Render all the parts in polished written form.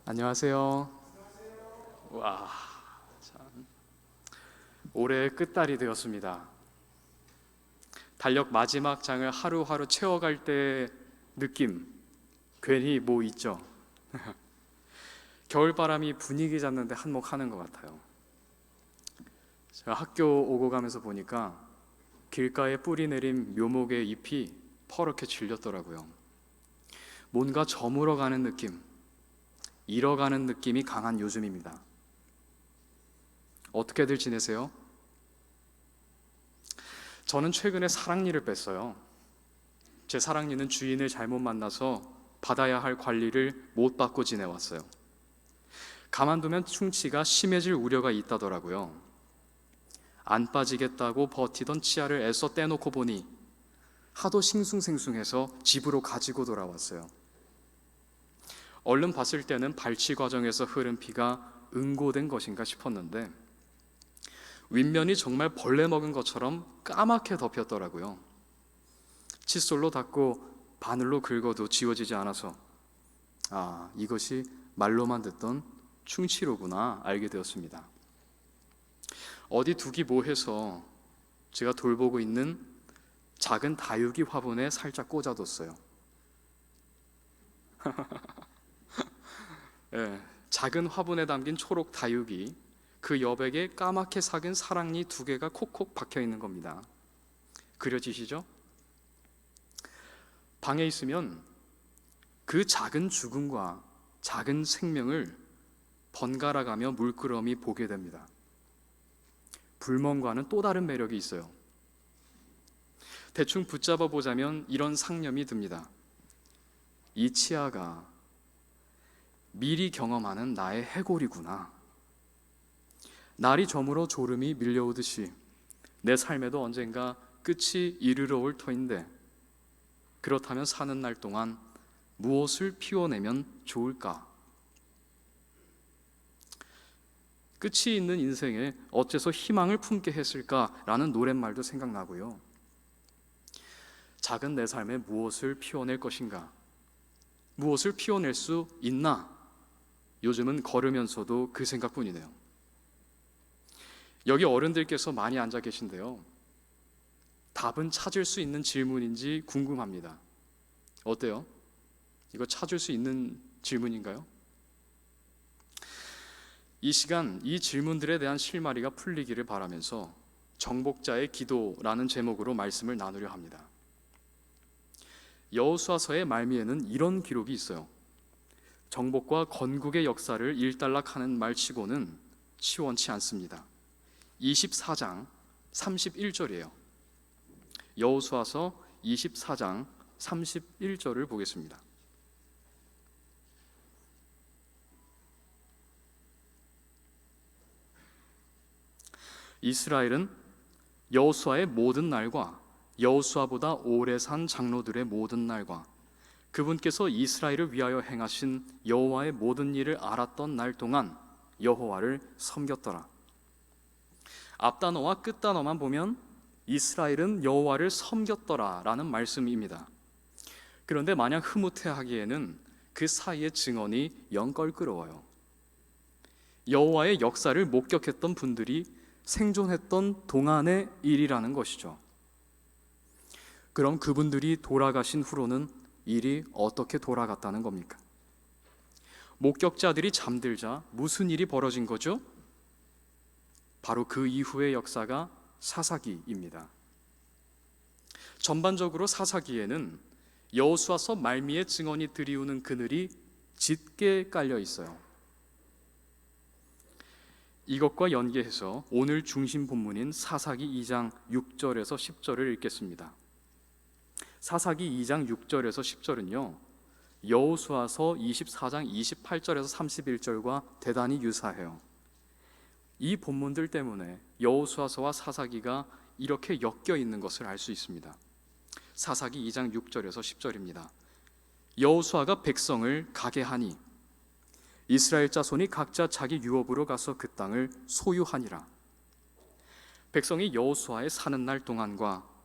안녕하세요. 와, 참, 올해 끝달이 되었습니다. 달력 마지막 장을 하루하루 채워갈 때 느낌, 괜히 뭐 있죠? 겨울바람이 분위기 잡는데 한몫하는 것 같아요. 제가 학교 오고 가면서 보니까 길가에 뿌리 내린 묘목의 잎이 퍼렇게 질렸더라고요. 뭔가 저물어가는 느낌, 잃어가는 느낌이 강한 요즘입니다. 어떻게들 지내세요? 저는 최근에 사랑니를 뺐어요. 제 사랑니는 주인을 잘못 만나서 받아야 할 관리를 못 받고 지내왔어요. 가만두면 충치가 심해질 우려가 있다더라고요. 안 빠지겠다고 버티던 치아를 애써 떼놓고 보니 하도 싱숭생숭해서 집으로 가지고 돌아왔어요. 얼른 봤을 때는 발치 과정에서 흐른 피가 응고된 것인가 싶었는데 윗면이 정말 벌레 먹은 것처럼 까맣게 덮였더라고요. 칫솔로 닦고 바늘로 긁어도 지워지지 않아서 이것이 말로만 듣던 충치로구나 알게 되었습니다. 어디 두기 뭐해서 제가 돌보고 있는 작은 다육이 화분에 살짝 꽂아뒀어요. 예, 작은 화분에 담긴 초록 다육이, 그 여백에 까맣게 삭은 사랑니 2개가 콕콕 박혀 있는 겁니다. 그려지시죠? 방에 있으면 그 작은 죽음과 작은 생명을 번갈아가며 물끄러미 보게 됩니다. 불멍과는 또 다른 매력이 있어요. 대충 붙잡아 보자면 이런 상념이 듭니다. 이 치아가 미리 경험하는 나의 해골이구나. 날이 저물어 졸음이 밀려오듯이 내 삶에도 언젠가 끝이 이르러 올 터인데, 그렇다면 사는 날 동안 무엇을 피워내면 좋을까? 끝이 있는 인생에 어째서 희망을 품게 했을까라는 노랫말도 생각나고요. 작은 내 삶에 무엇을 피워낼 것인가? 무엇을 피워낼 수 있나? 요즘은 걸으면서도 그 생각뿐이네요. 여기 어른들께서 많이 앉아 계신데요, 답은 찾을 수 있는 질문인지 궁금합니다. 어때요? 이거 찾을 수 있는 질문인가요? 이 시간 이 질문들에 대한 실마리가 풀리기를 바라면서 정복자의 기도라는 제목으로 말씀을 나누려 합니다. 여호수아서의 말미에는 이런 기록이 있어요. 정복과 건국의 역사를 일단락하는 말치고는 시원치 않습니다. 24장 31절이에요. 여호수아서 24장 31절을 보겠습니다. 이스라엘은 여호수아의 모든 날과 여호수아보다 오래 산 장로들의 모든 날과 그분께서 이스라엘을 위하여 행하신 여호와의 모든 일을 알았던 날 동안 여호와를 섬겼더라. 앞단어와 끝단어만 보면 이스라엘은 여호와를 섬겼더라 라는 말씀입니다. 그런데 마냥 흐뭇해하기에는 그 사이의 증언이 영 껄끄러워요. 여호와의 역사를 목격했던 분들이 생존했던 동안의 일이라는 것이죠. 그럼 그분들이 돌아가신 후로는 일이 어떻게 돌아갔다는 겁니까? 목격자들이 잠들자 무슨 일이 벌어진 거죠? 바로 그 이후의 역사가 사사기입니다. 전반적으로 사사기에는 여호수아서 말미에 증언이 들이우는 그늘이 짙게 깔려 있어요. 이것과 연계해서 오늘 중심 본문인 사사기 2장 6절에서 10절을 읽겠습니다. 사사기 2장 6절에서 10절은요, 여호수아서 24장 28절에서 31절과 대단히 유사해요. 이 본문들 때문에 여호수아서와 사사기가 이렇게 엮여 있는 것을 알 수 있습니다. 사사기 2장 6절에서 10절입니다. 여호수아가 백성을 가게 하니 이스라엘 자손이 각자 자기 유업으로 가서 그 땅을 소유하니라. 백성이 여호수아의 사는 날 동안과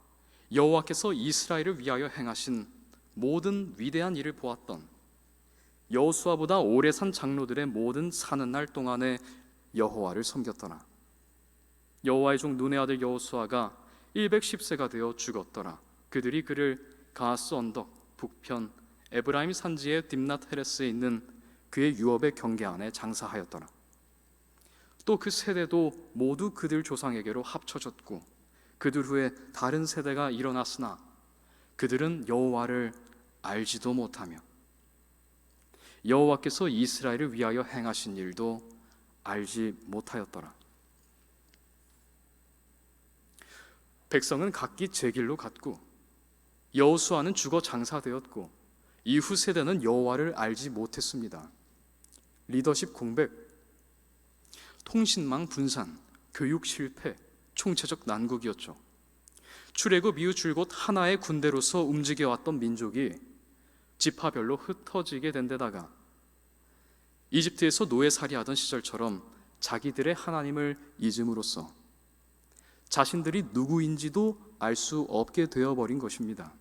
여호와께서 이스라엘을 위하여 행하신 모든 위대한 일을 보았던 여호수아보다 오래 산 장로들의 모든 사는 날 동안에 여호와를 섬겼더라. 여호와의 종 눈의 아들 여호수아가 110세가 되어 죽었더라. 그들이 그를 가스 언덕 북편 에브라임 산지의 딥낫 헤레스에 있는 그의 유업의 경계 안에 장사하였더라. 또 그 세대도 모두 그들 조상에게로 합쳐졌고 그들 후에 다른 세대가 일어났으나 그들은 여호와를 알지도 못하며 여호와께서 이스라엘을 위하여 행하신 일도 알지 못하였더라. 백성은 각기 제 길로 갔고 여호수아는 죽어 장사되었고 이후 세대는 여호와를 알지 못했습니다. 리더십 공백, 통신망 분산, 교육 실패, 총체적 난국이었죠. 출애굽 이후 줄곧 하나의 군대로서 움직여왔던 민족이 지파별로 흩어지게 된 데다가 이집트에서 노예살이하던 시절처럼 자기들의 하나님을 잊음으로써 자신들이 누구인지도 알 수 없게 되어버린 것입니다.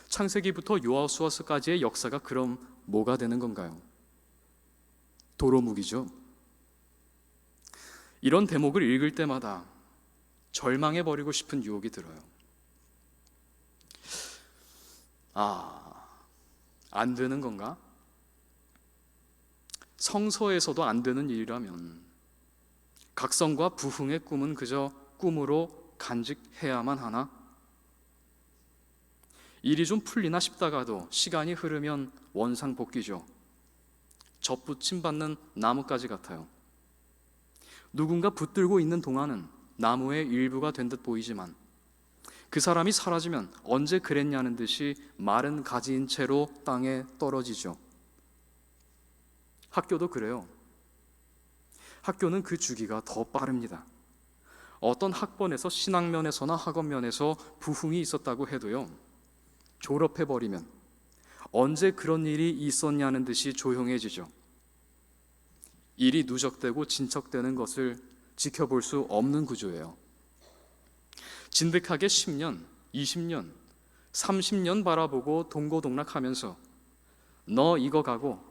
창세기부터 여호수아서까지의 역사가 그럼 뭐가 되는 건가요? 도로묵이죠. 이런 대목을 읽을 때마다 절망해버리고 싶은 유혹이 들어요. 안 되는 건가? 성서에서도 안 되는 일이라면 각성과 부흥의 꿈은 그저 꿈으로 간직해야만 하나? 일이 좀 풀리나 싶다가도 시간이 흐르면 원상복귀죠. 접붙임 받는 나뭇가지 같아요. 누군가 붙들고 있는 동안은 나무의 일부가 된 듯 보이지만 그 사람이 사라지면 언제 그랬냐는 듯이 마른 가지인 채로 땅에 떨어지죠. 학교도 그래요. 학교는 그 주기가 더 빠릅니다. 어떤 학번에서 신학면에서나 학업면에서 부흥이 있었다고 해도요, 졸업해버리면 언제 그런 일이 있었냐는 듯이 조용해지죠. 일이 누적되고 진척되는 것을 지켜볼 수 없는 구조예요. 진득하게 10년, 20년, 30년 바라보고 동고동락하면서 너 이거 가고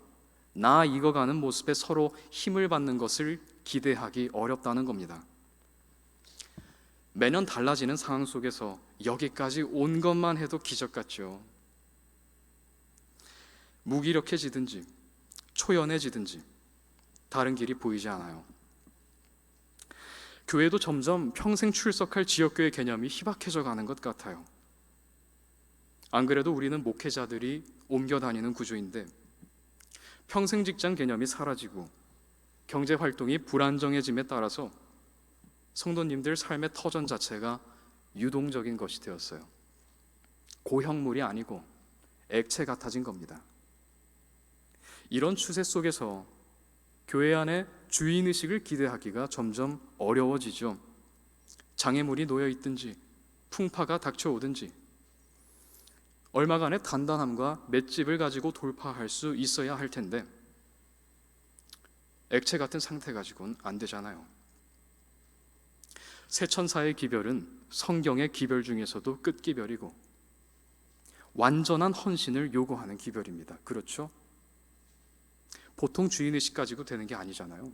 나 이거 가는 모습에 서로 힘을 받는 것을 기대하기 어렵다는 겁니다. 매년 달라지는 상황 속에서 여기까지 온 것만 해도 기적 같죠. 무기력해지든지 초연해지든지 다른 길이 보이지 않아요. 교회도 점점 평생 출석할 지역교회 개념이 희박해져 가는 것 같아요. 안 그래도 우리는 목회자들이 옮겨 다니는 구조인데 평생 직장 개념이 사라지고 경제 활동이 불안정해짐에 따라서 성도님들 삶의 터전 자체가 유동적인 것이 되었어요. 고형물이 아니고 액체 같아진 겁니다. 이런 추세 속에서 교회 안에 주인의식을 기대하기가 점점 어려워지죠. 장애물이 놓여 있든지 풍파가 닥쳐오든지 얼마간의 단단함과 맷집을 가지고 돌파할 수 있어야 할 텐데 액체 같은 상태 가지고는 안 되잖아요. 새 천사의 기별은 성경의 기별 중에서도 끝기별이고 완전한 헌신을 요구하는 기별입니다. 그렇죠? 보통 주인의식 가지고 되는 게 아니잖아요.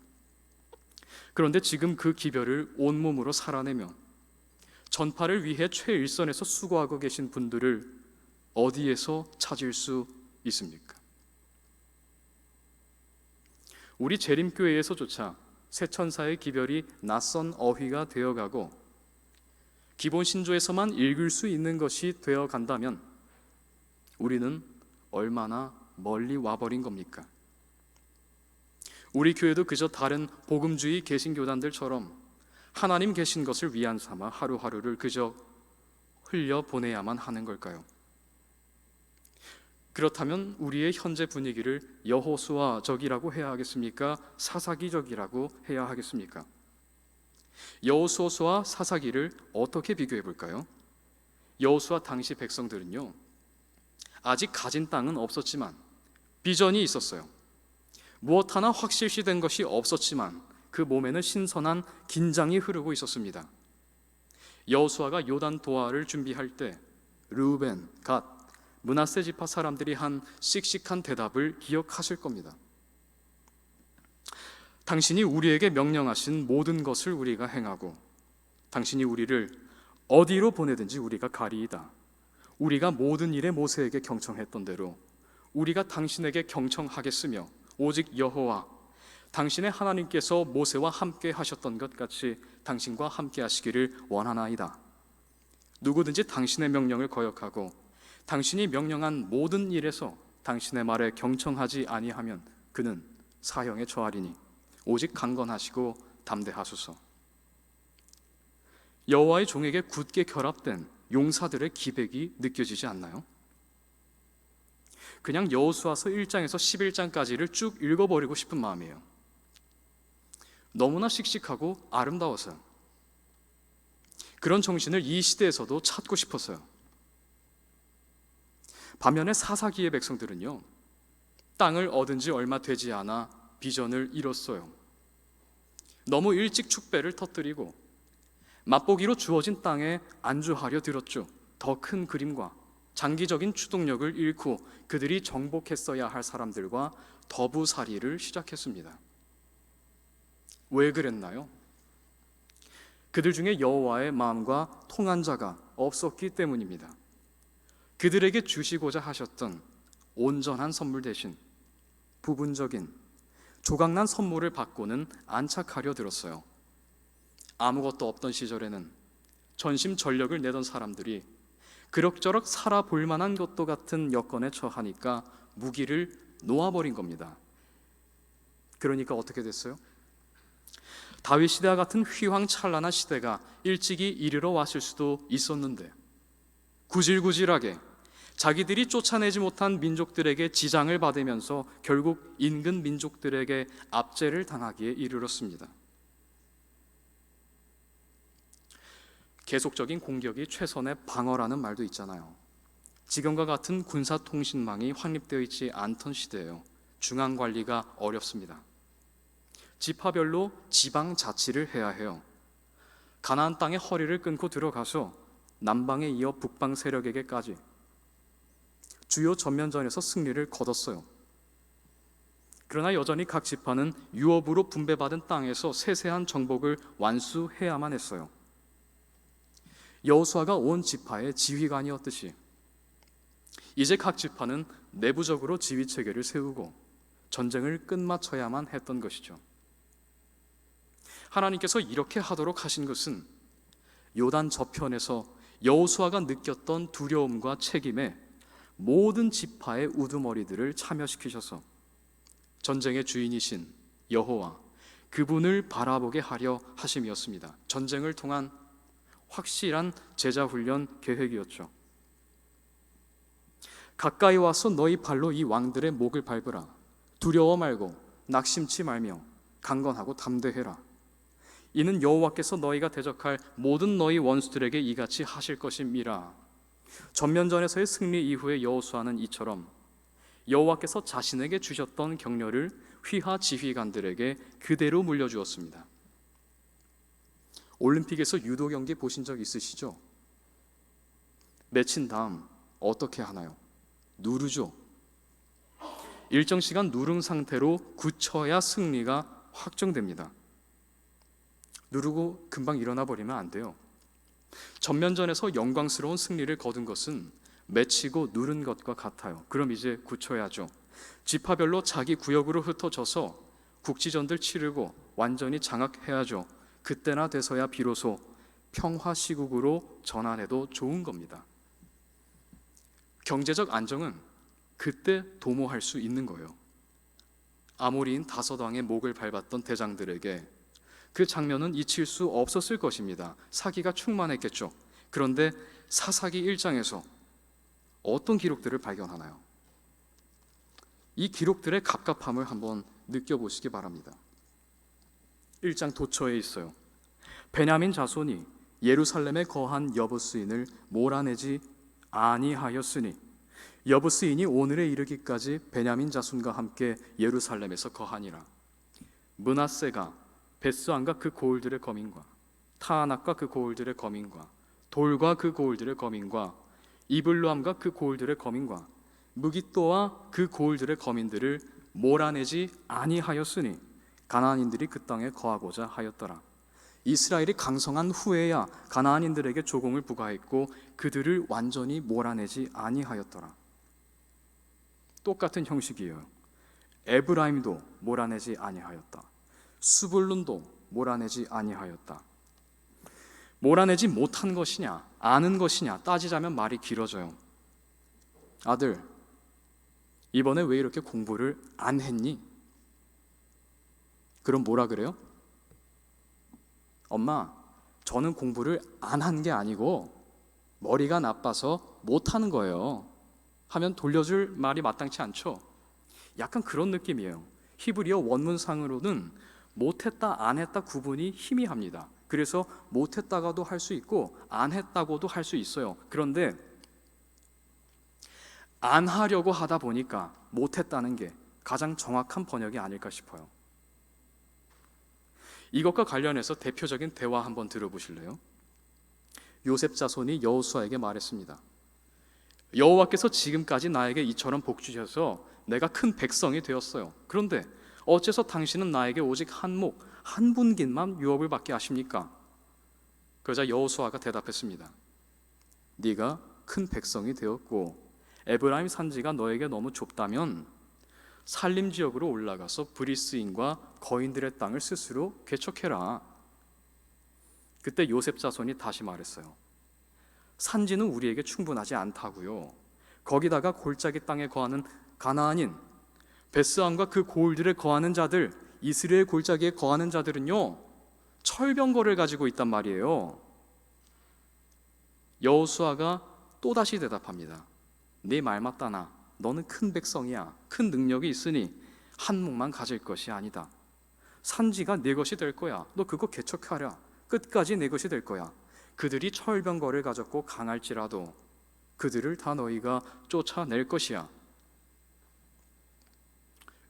그런데 지금 그 기별을 온몸으로 살아내며 전파를 위해 최일선에서 수고하고 계신 분들을 어디에서 찾을 수 있습니까? 우리 재림교회에서조차 새천사의 기별이 낯선 어휘가 되어가고 기본 신조에서만 읽을 수 있는 것이 되어간다면 우리는 얼마나 멀리 와버린 겁니까? 우리 교회도 그저 다른 복음주의 개신교단들처럼 하나님 계신 것을 위안 삼아 하루하루를 그저 흘려보내야만 하는 걸까요? 그렇다면 우리의 현재 분위기를 여호수아적이라고 해야 하겠습니까? 사사기적이라고 해야 하겠습니까? 여호수아와 사사기를 어떻게 비교해 볼까요? 여호수아 당시 백성들은요, 아직 가진 땅은 없었지만 비전이 있었어요. 무엇 하나 확실시된 것이 없었지만 그 몸에는 신선한 긴장이 흐르고 있었습니다. 여호수아가 요단 도하를 준비할 때 르우벤, 갓, 므낫세 지파 사람들이 한 씩씩한 대답을 기억하실 겁니다. 당신이 우리에게 명령하신 모든 것을 우리가 행하고 당신이 우리를 어디로 보내든지 우리가 가리이다. 우리가 모든 일에 모세에게 경청했던 대로 우리가 당신에게 경청하겠으며 오직 여호와 당신의 하나님께서 모세와 함께 하셨던 것 같이 당신과 함께 하시기를 원하나이다. 누구든지 당신의 명령을 거역하고 당신이 명령한 모든 일에서 당신의 말에 경청하지 아니하면 그는 사형에 처하리니 오직 강건하시고 담대하소서. 여호와의 종에게 굳게 결합된 용사들의 기백이 느껴지지 않나요? 그냥 여호수아서 1장에서 11장까지를 쭉 읽어버리고 싶은 마음이에요. 너무나 씩씩하고 아름다워서요. 그런 정신을 이 시대에서도 찾고 싶었어요. 반면에 사사기의 백성들은요, 땅을 얻은 지 얼마 되지 않아 비전을 잃었어요. 너무 일찍 축배를 터뜨리고 맛보기로 주어진 땅에 안주하려 들었죠. 더 큰 그림과 장기적인 추동력을 잃고 그들이 정복했어야 할 사람들과 더부살이를 시작했습니다. 왜 그랬나요? 그들 중에 여호와의 마음과 통한 자가 없었기 때문입니다. 그들에게 주시고자 하셨던 온전한 선물 대신 부분적인 조각난 선물을 받고는 안착하려 들었어요. 아무것도 없던 시절에는 전심전력을 내던 사람들이 그럭저럭 살아볼 만한 것도 같은 여건에 처하니까 무기를 놓아버린 겁니다. 그러니까 어떻게 됐어요? 다윗 시대와 같은 휘황찬란한 시대가 일찍이 이르러 왔을 수도 있었는데 구질구질하게 자기들이 쫓아내지 못한 민족들에게 지장을 받으면서 결국 인근 민족들에게 압제를 당하기에 이르렀습니다. 계속적인 공격이 최선의 방어라는 말도 있잖아요. 지금과 같은 군사통신망이 확립되어 있지 않던 시대예요. 중앙관리가 어렵습니다. 지파별로 지방자치를 해야 해요. 가나안 땅에 허리를 끊고 들어가서 남방에 이어 북방 세력에게까지 주요 전면전에서 승리를 거뒀어요. 그러나 여전히 각 지파는 유업으로 분배받은 땅에서 세세한 정복을 완수해야만 했어요. 여호수아가 온 지파의 지휘관이었듯이 이제 각 지파는 내부적으로 지휘체계를 세우고 전쟁을 끝마쳐야만 했던 것이죠. 하나님께서 이렇게 하도록 하신 것은 요단 저편에서 여호수아가 느꼈던 두려움과 책임에 모든 지파의 우두머리들을 참여시키셔서 전쟁의 주인이신 여호와 그분을 바라보게 하려 하심이었습니다. 전쟁을 통한 확실한 제자훈련 계획이었죠. 가까이 와서 너희 발로 이 왕들의 목을 밟으라. 두려워 말고 낙심치 말며 강건하고 담대해라. 이는 여호와께서 너희가 대적할 모든 너희 원수들에게 이같이 하실 것임이라. 전면전에서의 승리 이후에 여호수아는 이처럼 여호와께서 자신에게 주셨던 격려를 휘하 지휘관들에게 그대로 물려주었습니다. 올림픽에서 유도 경기 보신 적 있으시죠? 맺힌 다음 어떻게 하나요? 누르죠. 일정 시간 누른 상태로 굳혀야 승리가 확정됩니다. 누르고 금방 일어나 버리면 안 돼요. 전면전에서 영광스러운 승리를 거둔 것은 맺히고 누른 것과 같아요. 그럼 이제 굳혀야죠. 지파별로 자기 구역으로 흩어져서 국지전들 치르고 완전히 장악해야죠. 그때나 돼서야 비로소 평화시국으로 전환해도 좋은 겁니다. 경제적 안정은 그때 도모할 수 있는 거예요. 아모리인 다섯 왕의 목을 밟았던 대장들에게 그 장면은 잊힐 수 없었을 것입니다. 사기가 충만했겠죠. 그런데 사사기 1장에서 어떤 기록들을 발견하나요? 이 기록들의 갑갑함을 한번 느껴보시기 바랍니다. 1장 도처에 있어요. 베냐민 자손이 예루살렘에 거한 여부스인을 몰아내지 아니하였으니 여부스인이 오늘에 이르기까지 베냐민 자손과 함께 예루살렘에서 거하니라. 므낫세가 벳스안과 그 고을들의 거민과 타아낙과 그 고을들의 거민과 돌과 그 고을들의 거민과 이블루함과 그 고을들의 거민과 무깃도와 그 고을들의 거민들을 몰아내지 아니하였으니 가나안인들이 그 땅에 거하고자 하였더라. 이스라엘이 강성한 후에야 가나안인들에게 조공을 부과했고 그들을 완전히 몰아내지 아니하였더라. 똑같은 형식이에요. 에브라임도 몰아내지 아니하였다. 스불룬도 몰아내지 아니하였다. 몰아내지 못한 것이냐 아는 것이냐 따지자면 말이 길어져요. 아들, 이번에 왜 이렇게 공부를 안 했니? 그럼 뭐라 그래요? 엄마, 저는 공부를 안 한 게 아니고 머리가 나빠서 못하는 거예요 하면 돌려줄 말이 마땅치 않죠. 약간 그런 느낌이에요. 히브리어 원문상으로는 못했다 안 했다 구분이 희미합니다. 그래서 못했다가도 할 수 있고 안 했다고도 할 수 있어요. 그런데 안 하려고 하다 보니까 못했다는 게 가장 정확한 번역이 아닐까 싶어요. 이것과 관련해서 대표적인 대화 한번 들어보실래요? 요셉 자손이 여호수아에게 말했습니다. 여호와께서 지금까지 나에게 이처럼 복 주셔서 내가 큰 백성이 되었어요. 그런데 어째서 당신은 나에게 오직 한 분깃만 유업을 받게 하십니까? 그러자 여호수아가 대답했습니다. 네가 큰 백성이 되었고 에브라임 산지가 너에게 너무 좁다면 산림 지역으로 올라가서 브리스인과 거인들의 땅을 스스로 개척해라. 그때 요셉 자손이 다시 말했어요. 산지는 우리에게 충분하지 않다고요. 거기다가 골짜기 땅에 거하는 가나안인 베스안과 그 고을들에 거하는 자들, 이스라엘 골짜기에 거하는 자들은요 철병거를 가지고 있단 말이에요. 여호수아가 또다시 대답합니다. 네 말 맞다나 너는 큰 백성이야. 큰 능력이 있으니 한몫만 가질 것이 아니다. 산지가 네 것이 될 거야. 너 그거 개척하랴. 끝까지 내 것이 될 거야. 그들이 철병거를 가졌고 강할지라도 그들을 다 너희가 쫓아낼 것이야.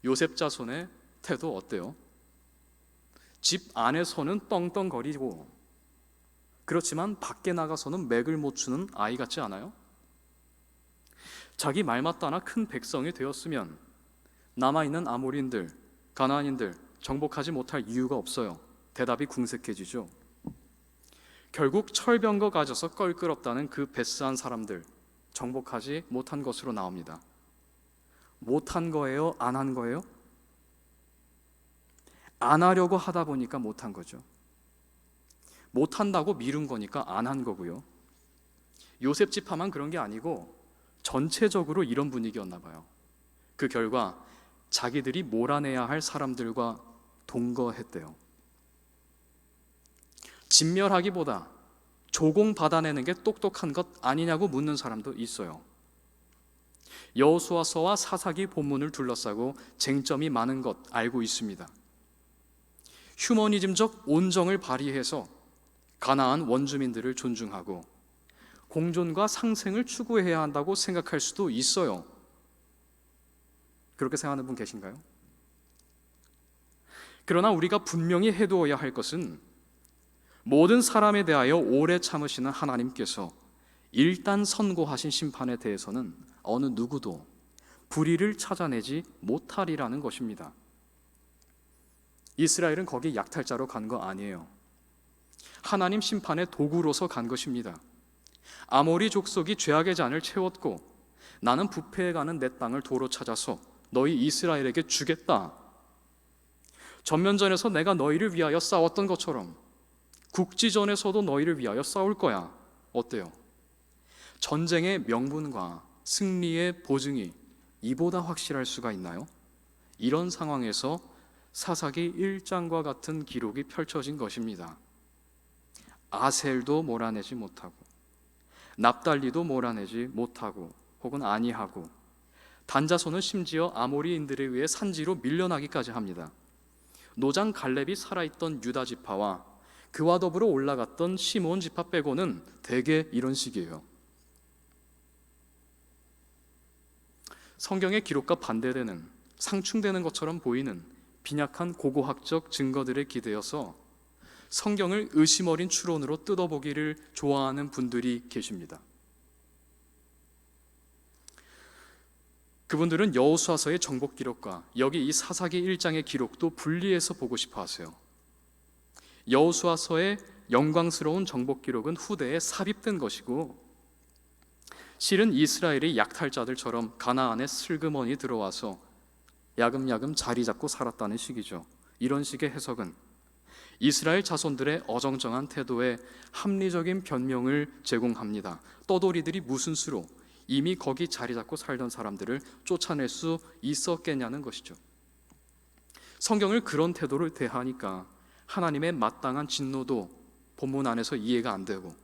요셉 자손의 태도 어때요? 집 안에서는 떵떵거리고 그렇지만 밖에 나가서는 맥을 못 추는 아이 같지 않아요? 자기 말 맞다나 큰 백성이 되었으면 남아있는 아모리인들, 가나안인들 정복하지 못할 이유가 없어요. 대답이 궁색해지죠. 결국 철병거 가져서 껄끄럽다는 그 베스한 사람들 정복하지 못한 것으로 나옵니다. 못한 거예요? 안 한 거예요? 안 하려고 하다 보니까 못한 거죠. 못한다고 미룬 거니까 안 한 거고요. 요셉 지파만 그런 게 아니고 전체적으로 이런 분위기였나 봐요. 그 결과 자기들이 몰아내야 할 사람들과 동거했대요. 진멸하기보다 조공 받아내는 게 똑똑한 것 아니냐고 묻는 사람도 있어요. 여호수아서와 사사기 본문을 둘러싸고 쟁점이 많은 것 알고 있습니다. 휴머니즘적 온정을 발휘해서 가나안 원주민들을 존중하고 공존과 상생을 추구해야 한다고 생각할 수도 있어요. 그렇게 생각하는 분 계신가요? 그러나 우리가 분명히 해두어야 할 것은 모든 사람에 대하여 오래 참으시는 하나님께서 일단 선고하신 심판에 대해서는 어느 누구도 불의를 찾아내지 못하리라는 것입니다. 이스라엘은 거기 약탈자로 간 거 아니에요. 하나님 심판의 도구로서 간 것입니다. 아모리 족속이 죄악의 잔을 채웠고 나는 부패해가는 내 땅을 도로 찾아서 너희 이스라엘에게 주겠다. 전면전에서 내가 너희를 위하여 싸웠던 것처럼 국지전에서도 너희를 위하여 싸울 거야. 어때요? 전쟁의 명분과 승리의 보증이 이보다 확실할 수가 있나요? 이런 상황에서 사사기 1장과 같은 기록이 펼쳐진 것입니다. 아셀도 몰아내지 못하고 납달리도 몰아내지 못하고 혹은 아니하고 단자손은 심지어 아모리인들에 의해 산지로 밀려나기까지 합니다. 노장 갈렙이 살아있던 유다 지파와 그와 더불어 올라갔던 시므온 지파 빼고는 대개 이런 식이에요. 성경의 기록과 반대되는 상충되는 것처럼 보이는 빈약한 고고학적 증거들에 기대어서 성경을 의심 어린 추론으로 뜯어보기를 좋아하는 분들이 계십니다. 그분들은 여호수아서의 정복 기록과 여기 이 사사기 1장의 기록도 분리해서 보고 싶어 하세요. 여호수아서의 영광스러운 정복 기록은 후대에 삽입된 것이고, 실은 이스라엘이 약탈자들처럼 가나안에 슬그머니 들어와서 야금야금 자리 잡고 살았다는 식이죠. 이런 식의 해석은 이스라엘 자손들의 어정쩡한 태도에 합리적인 변명을 제공합니다. 떠돌이들이 무슨 수로 이미 거기 자리 잡고 살던 사람들을 쫓아낼 수 있었겠냐는 것이죠. 성경을 그런 태도로 대하니까 하나님의 마땅한 진노도 본문 안에서 이해가 안 되고,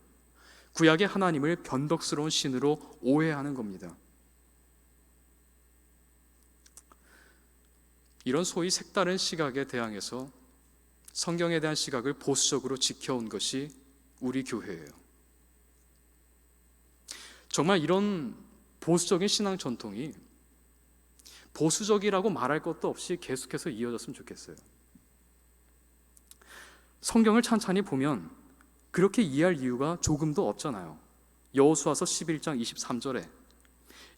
구약의 하나님을 변덕스러운 신으로 오해하는 겁니다. 이런 소위 색다른 시각에 대항해서 성경에 대한 시각을 보수적으로 지켜온 것이 우리 교회예요. 정말 이런 보수적인 신앙 전통이 보수적이라고 말할 것도 없이 계속해서 이어졌으면 좋겠어요. 성경을 찬찬히 보면 그렇게 이해할 이유가 조금도 없잖아요. 여호수아서 11장 23절에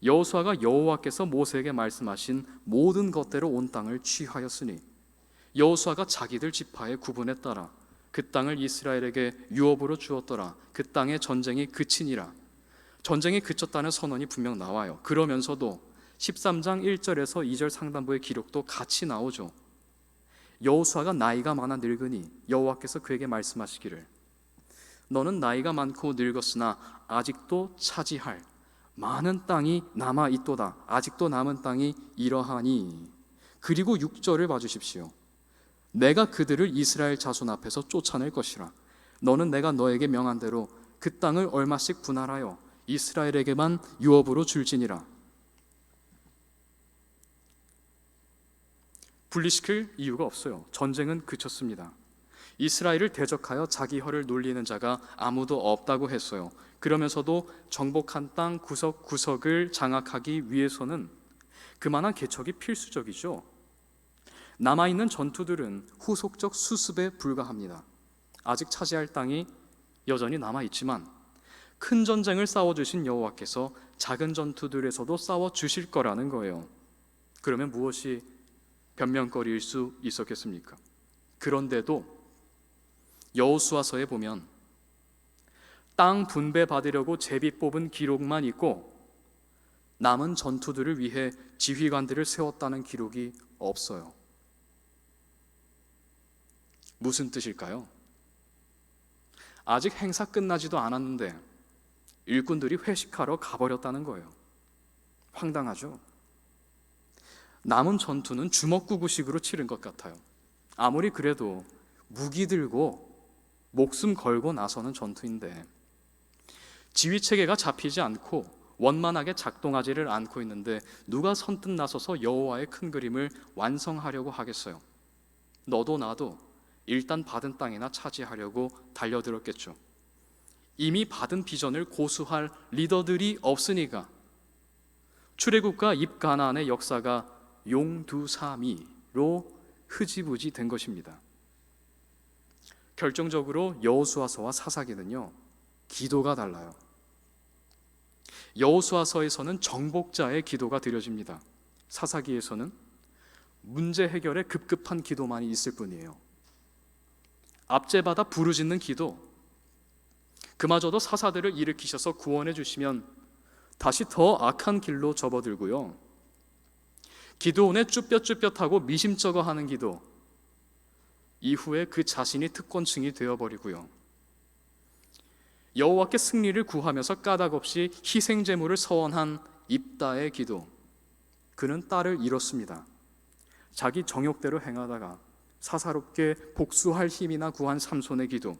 여호수아가 여호와께서 모세에게 말씀하신 모든 것대로 온 땅을 취하였으니 여호수아가 자기들 지파의 구분에 따라 그 땅을 이스라엘에게 유업으로 주었더라. 그 땅의 전쟁이 그치니라. 전쟁이 그쳤다는 선언이 분명 나와요. 그러면서도 13장 1절에서 2절 상단부의 기록도 같이 나오죠. 여호수아가 나이가 많아 늙으니 여호와께서 그에게 말씀하시기를 너는 나이가 많고 늙었으나 아직도 차지할 많은 땅이 남아 있도다. 아직도 남은 땅이 이러하니. 그리고 6절을 봐주십시오. 내가 그들을 이스라엘 자손 앞에서 쫓아낼 것이라. 너는 내가 너에게 명한 대로 그 땅을 얼마씩 분할하여 이스라엘에게만 유업으로 줄지니라. 분리시킬 이유가 없어요. 전쟁은 그쳤습니다. 이스라엘을 대적하여 자기 혀를 놀리는 자가 아무도 없다고 했어요. 그러면서도 정복한 땅 구석구석을 장악하기 위해서는 그만한 개척이 필수적이죠. 남아있는 전투들은 후속적 수습에 불과합니다. 아직 차지할 땅이 여전히 남아있지만 큰 전쟁을 싸워주신 여호와께서 작은 전투들에서도 싸워주실 거라는 거예요. 그러면 무엇이 변명거리일 수 있었겠습니까? 그런데도 여호수아서에 보면 땅 분배받으려고 제비 뽑은 기록만 있고 남은 전투들을 위해 지휘관들을 세웠다는 기록이 없어요. 무슨 뜻일까요? 아직 행사 끝나지도 않았는데 일꾼들이 회식하러 가버렸다는 거예요. 황당하죠? 남은 전투는 주먹구구식으로 치른 것 같아요. 아무리 그래도 무기 들고 목숨 걸고 나서는 전투인데 지휘체계가 잡히지 않고 원만하게 작동하지를 않고 있는데 누가 선뜻 나서서 여호와의 큰 그림을 완성하려고 하겠어요? 너도 나도 일단 받은 땅이나 차지하려고 달려들었겠죠. 이미 받은 비전을 고수할 리더들이 없으니까 출애굽과 입가나안의 역사가 용두사미로 흐지부지 된 것입니다. 결정적으로 여호수아서와 사사기는요, 기도가 달라요. 여호수아서에서는 정복자의 기도가 드려집니다. 사사기에서는 문제 해결에 급급한 기도만이 있을 뿐이에요. 압제받아 부르짖는 기도, 그마저도 사사들을 일으키셔서 구원해 주시면 다시 더 악한 길로 접어들고요, 기도원에 쭈뼛쭈뼛하고 미심쩍어하는 기도, 이후에 그 자신이 특권층이 되어버리고요, 여호와께 승리를 구하면서 까닭없이 희생제물을 서원한 입다의 기도, 그는 딸을 잃었습니다. 자기 정욕대로 행하다가 사사롭게 복수할 힘이나 구한 삼손의 기도,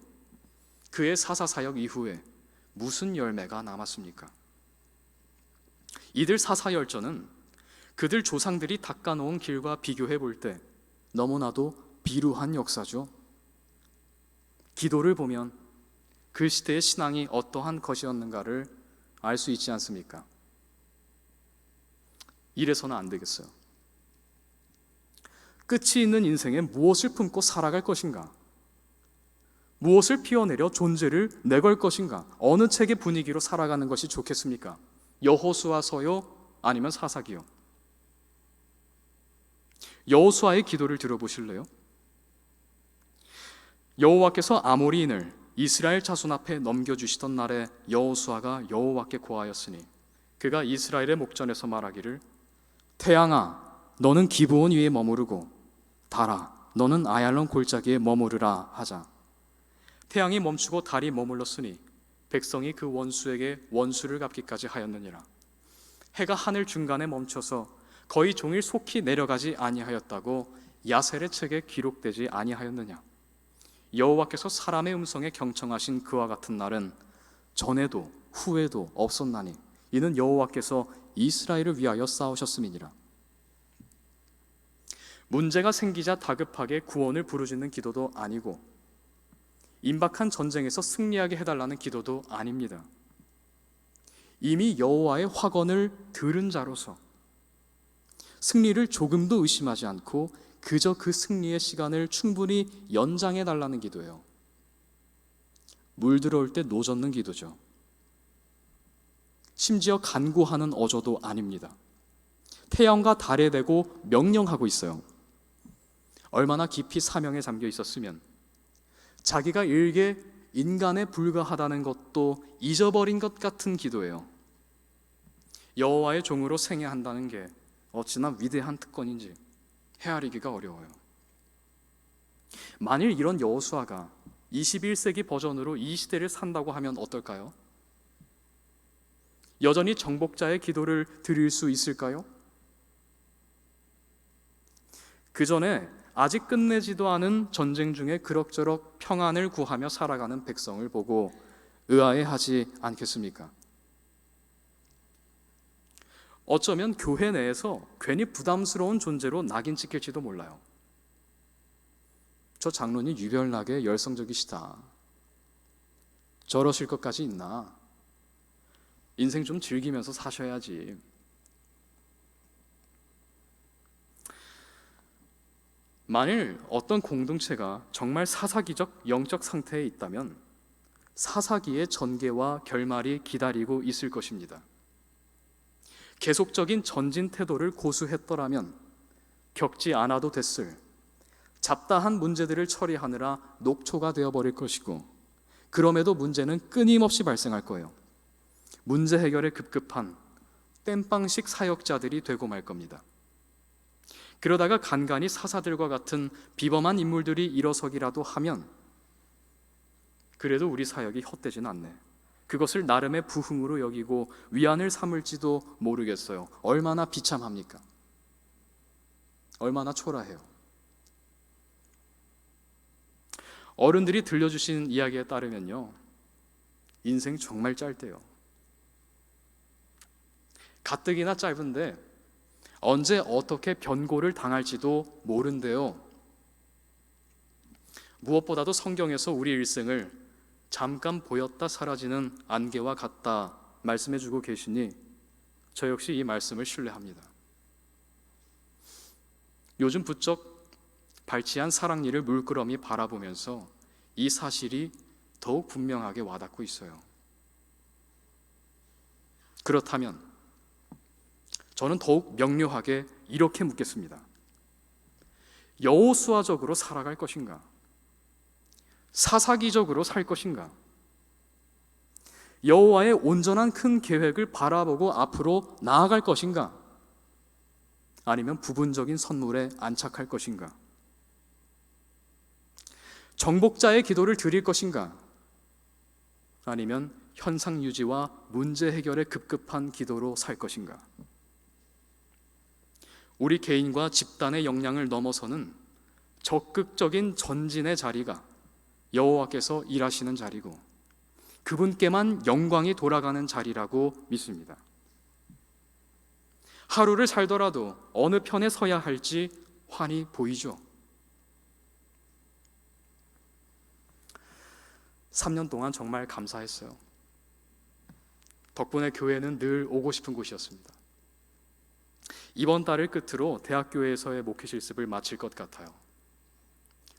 그의 사사사역 이후에 무슨 열매가 남았습니까? 이들 사사열전은 그들 조상들이 닦아놓은 길과 비교해 볼 때 너무나도 비루한 역사죠. 기도를 보면 그 시대의 신앙이 어떠한 것이었는가를 알 수 있지 않습니까? 이래서는 안 되겠어요. 끝이 있는 인생에 무엇을 품고 살아갈 것인가? 무엇을 피워내려 존재를 내걸 것인가? 어느 책의 분위기로 살아가는 것이 좋겠습니까? 여호수아서요? 아니면 사사기요? 여호수아의 기도를 들어보실래요? 여호와께서 아모리인을 이스라엘 자손 앞에 넘겨주시던 날에 여호수아가 여호와께 고하였으니 그가 이스라엘의 목전에서 말하기를 태양아 너는 기브온 위에 머무르고 달아 너는 아얄론 골짜기에 머무르라 하자. 태양이 멈추고 달이 머물렀으니 백성이 그 원수에게 원수를 갚기까지 하였느니라. 해가 하늘 중간에 멈춰서 거의 종일 속히 내려가지 아니하였다고 야셀의 책에 기록되지 아니하였느냐. 여호와께서 사람의 음성에 경청하신 그와 같은 날은 전에도 후에도 없었나니 이는 여호와께서 이스라엘을 위하여 싸우셨음이니라. 문제가 생기자 다급하게 구원을 부르짖는 기도도 아니고 임박한 전쟁에서 승리하게 해달라는 기도도 아닙니다. 이미 여호와의 확언을 들은 자로서 승리를 조금도 의심하지 않고 그저 그 승리의 시간을 충분히 연장해 달라는 기도예요. 물 들어올 때 노젓는 기도죠. 심지어 간구하는 어조도 아닙니다. 태양과 달에 대고 명령하고 있어요. 얼마나 깊이 사명에 잠겨 있었으면 자기가 일개 인간에 불과하다는 것도 잊어버린 것 같은 기도예요. 여호와의 종으로 생애한다는 게 어찌나 위대한 특권인지 헤아리기가 어려워요. 만일 이런 여호수아가 21세기 버전으로 이 시대를 산다고 하면 어떨까요? 여전히 정복자의 기도를 드릴 수 있을까요? 그 전에 아직 끝내지도 않은 전쟁 중에 그럭저럭 평안을 구하며 살아가는 백성을 보고 의아해하지 않겠습니까? 어쩌면 교회 내에서 괜히 부담스러운 존재로 낙인 찍힐지도 몰라요. 저 장로님 유별나게 열성적이시다. 저러실 것까지 있나? 인생 좀 즐기면서 사셔야지. 만일 어떤 공동체가 정말 사사기적 영적 상태에 있다면 사사기의 전개와 결말이 기다리고 있을 것입니다. 계속적인 전진 태도를 고수했더라면 겪지 않아도 됐을 잡다한 문제들을 처리하느라 녹초가 되어버릴 것이고, 그럼에도 문제는 끊임없이 발생할 거예요. 문제 해결에 급급한 땜빵식 사역자들이 되고 말 겁니다. 그러다가 간간히 사사들과 같은 비범한 인물들이 일어서기라도 하면 그래도 우리 사역이 헛되진 않네, 그것을 나름의 부흥으로 여기고 위안을 삼을지도 모르겠어요. 얼마나 비참합니까? 얼마나 초라해요. 어른들이 들려주신 이야기에 따르면요, 인생 정말 짧대요. 가뜩이나 짧은데 언제 어떻게 변고를 당할지도 모른대요. 무엇보다도 성경에서 우리 일생을 잠깐 보였다 사라지는 안개와 같다 말씀해주고 계시니 저 역시 이 말씀을 신뢰합니다. 요즘 부쩍 발치한 사랑니를 물끄러미 바라보면서 이 사실이 더욱 분명하게 와닿고 있어요. 그렇다면 저는 더욱 명료하게 이렇게 묻겠습니다. 여호수아적으로 살아갈 것인가? 사사기적으로 살 것인가? 여호와의 온전한 큰 계획을 바라보고 앞으로 나아갈 것인가? 아니면 부분적인 선물에 안착할 것인가? 정복자의 기도를 드릴 것인가? 아니면 현상 유지와 문제 해결에 급급한 기도로 살 것인가? 우리 개인과 집단의 역량을 넘어서는 적극적인 전진의 자리가 여호와께서 일하시는 자리고 그분께만 영광이 돌아가는 자리라고 믿습니다. 하루를 살더라도 어느 편에 서야 할지 환히 보이죠. 3년 동안 정말 감사했어요. 덕분에 교회는 늘 오고 싶은 곳이었습니다. 이번 달을 끝으로 대학교에서의 목회 실습을 마칠 것 같아요.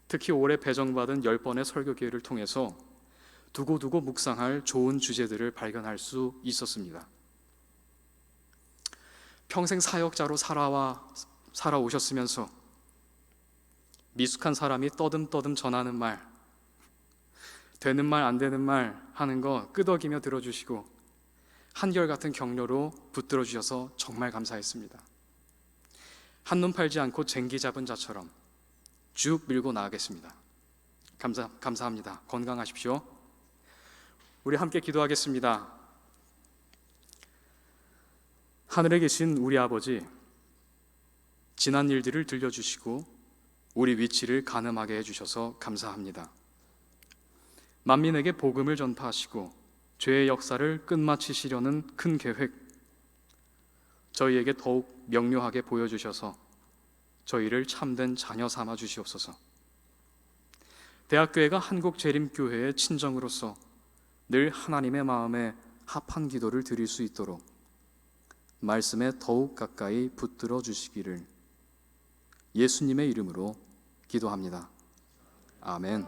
특히 올해 배정받은 10번의 설교 기회를 통해서 두고두고 묵상할 좋은 주제들을 발견할 수 있었습니다. 평생 사역자로 살아오셨으면서 미숙한 사람이 떠듬떠듬 전하는 말, 되는 말 안 되는 말 하는 거 끄덕이며 들어주시고 한결같은 격려로 붙들어 주셔서 정말 감사했습니다. 한눈 팔지 않고 쟁기 잡은 자처럼 쭉 밀고 나가겠습니다. 감사합니다. 건강하십시오. 우리 함께 기도하겠습니다. 하늘에 계신 우리 아버지, 지난 일들을 들려주시고 우리 위치를 가늠하게 해주셔서 감사합니다. 만민에게 복음을 전파하시고 죄의 역사를 끝마치시려는 큰 계획, 저희에게 더욱 명료하게 보여주셔서 저희를 참된 자녀 삼아 주시옵소서. 대학교회가 한국재림교회의 친정으로서 늘 하나님의 마음에 합한 기도를 드릴 수 있도록 말씀에 더욱 가까이 붙들어 주시기를 예수님의 이름으로 기도합니다. 아멘.